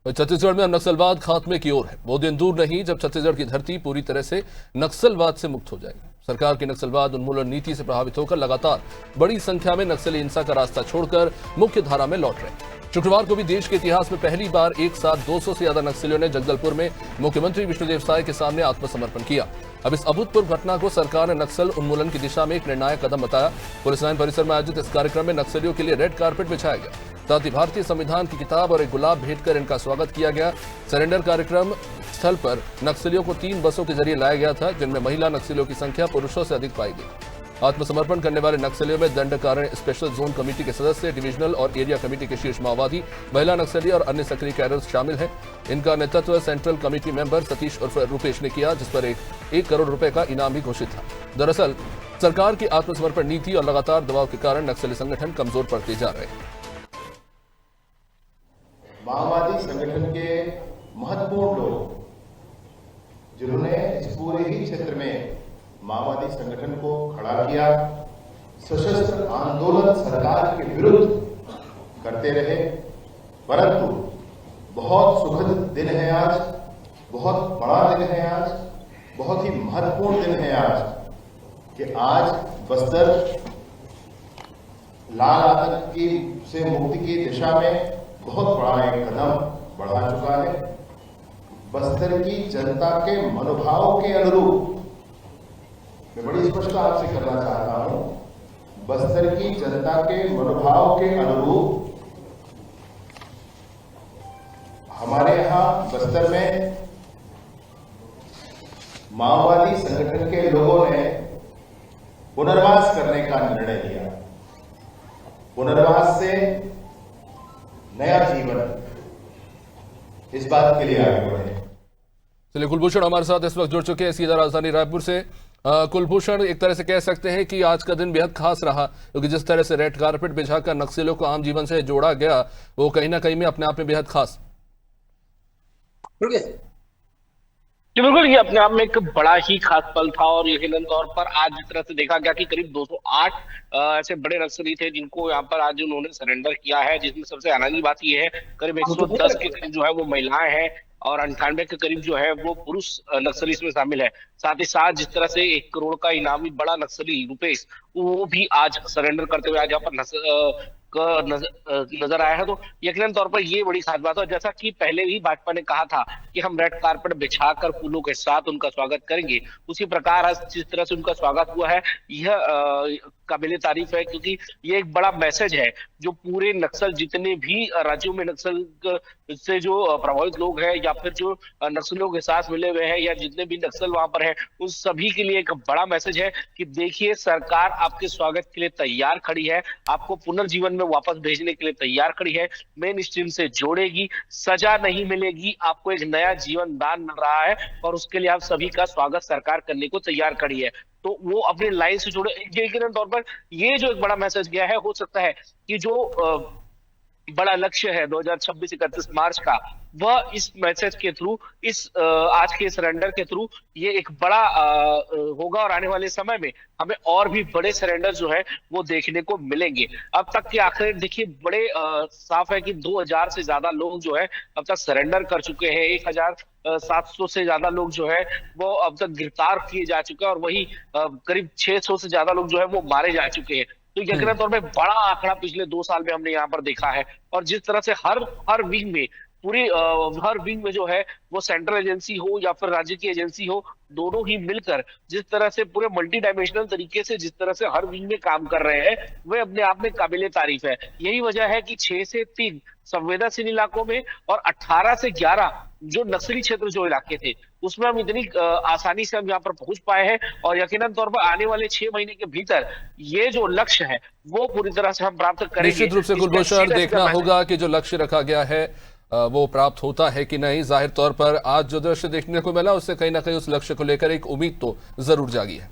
छत्तीसगढ़ में अब नक्सलवाद खात्मे की ओर है। वो दिन दूर नहीं जब छत्तीसगढ़ की धरती पूरी तरह से नक्सलवाद से मुक्त हो जाएगी। सरकार की नक्सलवाद उन्मूलन नीति से प्रभावित होकर लगातार बड़ी संख्या में नक्सली हिंसा का रास्ता छोड़कर मुख्य धारा में लौट रहे हैं। शुक्रवार को भी देश के इतिहास में पहली बार एक साथ 200 से ज्यादा नक्सलियों ने जगदलपुर में मुख्यमंत्री विष्णुदेव साय के सामने आत्मसमर्पण किया। अब इस अभूतपूर्व घटना को सरकार ने नक्सल उन्मूलन की दिशा में एक निर्णायक कदम बताया। पुलिस लाइन परिसर में आयोजित इस कार्यक्रम में नक्सलियों के लिए रेड कारपेट बिछाया गया, साथ ही भारतीय संविधान की किताब और एक गुलाब भेंट कर इनका स्वागत किया गया। सरेंडर कार्यक्रम स्थल पर नक्सलियों को 3 बसों के जरिए लाया गया था, जिनमें महिला नक्सलियों की संख्या पुरुषों से अधिक पाई गई। आत्मसमर्पण करने वाले नक्सलियों में दंडकारण्य स्पेशल जोन कमेटी के सदस्य, डिविजनल और एरिया कमेटी के शीर्ष माओवादी, महिला नक्सली और अन्य सक्रिय कैडर्स शामिल हैं। इनका नेतृत्व सेंट्रल कमेटी मेंबर सतीश उर्फ रूपेश ने किया, जिस पर 1 करोड़ रुपए का इनाम भी घोषित था। दरअसल सरकार की आत्मसमर्पण नीति और लगातार दबाव के कारण नक्सली संगठन कमजोर पड़ते जा रहे हैं। माओवादी संगठन के महत्वपूर्ण लोग जिन्होंने इस पूरे ही क्षेत्र में माओवादी संगठन को खड़ा किया, सशस्त्र आंदोलन सरकार के विरुद्ध करते रहे। परंतु बहुत सुखद दिन है आज, बहुत बड़ा दिन है आज, बहुत ही महत्वपूर्ण दिन है आज कि आज बस्तर लाल आतंक की से मुक्ति की दिशा में बहुत बड़ा एक कदम बढ़ा चुका है। बस्तर की जनता के मनोभाव के अनुरूप मैं बड़ी स्पष्टता आपसे करना चाहता हूं, बस्तर की जनता के मनोभाव के अनुरूप हमारे यहां बस्तर में माओवादी संगठन के लोगों ने पुनर्वास करने का निर्णय लिया। पुनर्वास से नया जीवन, इस बात के लिए आगे बढ़े। चलिए, कुलभूषण हमारे साथ इस वक्त जुड़ चुके हैं सीधा राजधानी रायपुर से। कुलभूषण, एक तरह से कह सकते हैं कि आज का दिन बेहद खास रहा, क्योंकि जिस तरह से रेड कारपेट बिछाकर नक्सलियों को आम जीवन से जोड़ा गया, वो कहीं ना कहीं में अपने आप में बेहद खास। बिल्कुल, ये अपने आप में एक बड़ा ही खास पल था। और यकीनन तौर पर आज जिस तरह से देखा गया कि करीब 208 ऐसे बड़े नक्सली थे जिनको यहाँ पर आज उन्होंने सरेंडर किया है, जिसमें सबसे आनंद की बात ये है करीब 110 के करीब जो है वो महिलाएं हैं और 98 के करीब जो है वो पुरुष नक्सली इसमें शामिल है। साथ ही साथ जिस तरह से 1 करोड़ का इनामी बड़ा नक्सली रूपेश, वो भी आज सरेंडर करते हुए आज यहाँ पर नजर आया है। तो यकीनन तौर पर ये बड़ी खास बात है। जैसा कि पहले ही भाजपा ने कहा था कि हम रेड कारपेट बिछाकर फूलों के साथ उनका स्वागत करेंगे, उसी प्रकार आज जिस तरह से उनका स्वागत हुआ है यह काबिले तारीफ है, क्योंकि ये एक बड़ा मैसेज है जो पूरे नक्सल, जितने भी राज्यों में नक्सल से जो प्रभावित लोग हैं या फिर जो नक्सलियों के साथ मिले हुए हैं या जितने भी नक्सल वहां पर हैं, उन सभी के लिए एक बड़ा मैसेज है कि देखिए, सरकार आपके स्वागत के लिए तैयार खड़ी है, आपको पुनर्जीवन में वापस भेजने के लिए तैयार खड़ी है, मेन स्ट्रीम से जोड़ेगी, सजा नहीं मिलेगी, आपको एक नया जीवन दान मिल रहा है और उसके लिए आप सभी का स्वागत सरकार करने को तैयार खड़ी है। तो वो अपनी लाइन से जुड़े। यकीनन तौर पर ये जो एक बड़ा मैसेज गया है, हो सकता है कि जो बड़ा लक्ष्य है 2026 31 मार्च का, वह इस मैसेज के थ्रू, इस आज के सरेंडर के थ्रू ये एक बड़ा होगा और आने वाले समय में हमें और भी बड़े सरेंडर जो है वो देखने को मिलेंगे। अब तक के आंकड़े देखिए बड़े साफ है कि 2000 से ज्यादा लोग जो है अब तक सरेंडर कर चुके हैं। 1700 से ज्यादा लोग जो है वो अब तक गिरफ्तार किए जा चुके हैं और वही करीब 600 से ज्यादा लोग जो है वो मारे जा चुके हैं। तो यकीन तौर पे बड़ा आंकड़ा पिछले 2 साल में हमने यहाँ पर देखा है। और जिस तरह से हर विंग में, पूरी हर विंग में जो है वो सेंट्रल एजेंसी हो या फिर राज्य की एजेंसी हो, दोनों ही मिलकर जिस तरह से पूरे मल्टी डायमेंशनल तरीके से जिस तरह से हर विंग में काम कर रहे हैं, वह अपने आप में काबिले तारीफ है। यही वजह है कि 6 से 3 संवेदनशील इलाकों में और 18 से 11 जो नक्सली क्षेत्र जो इलाके थे, उसमें हम इतनी आसानी से हम यहाँ पर पहुंच पाए हैं। और यकीनन तौर पर आने वाले 6 महीने के भीतर ये जो लक्ष्य है वो पूरी तरह से हम प्राप्त करेंगे। निश्चित रूप से कुलभूषण, देखना होगा कि जो लक्ष्य रखा गया है वो प्राप्त होता है कि नहीं। जाहिर तौर पर आज जो दृश्य देखने को मिला, उससे कहीं ना कहीं उस लक्ष्य को लेकर एक उम्मीद तो जरूर जागी है।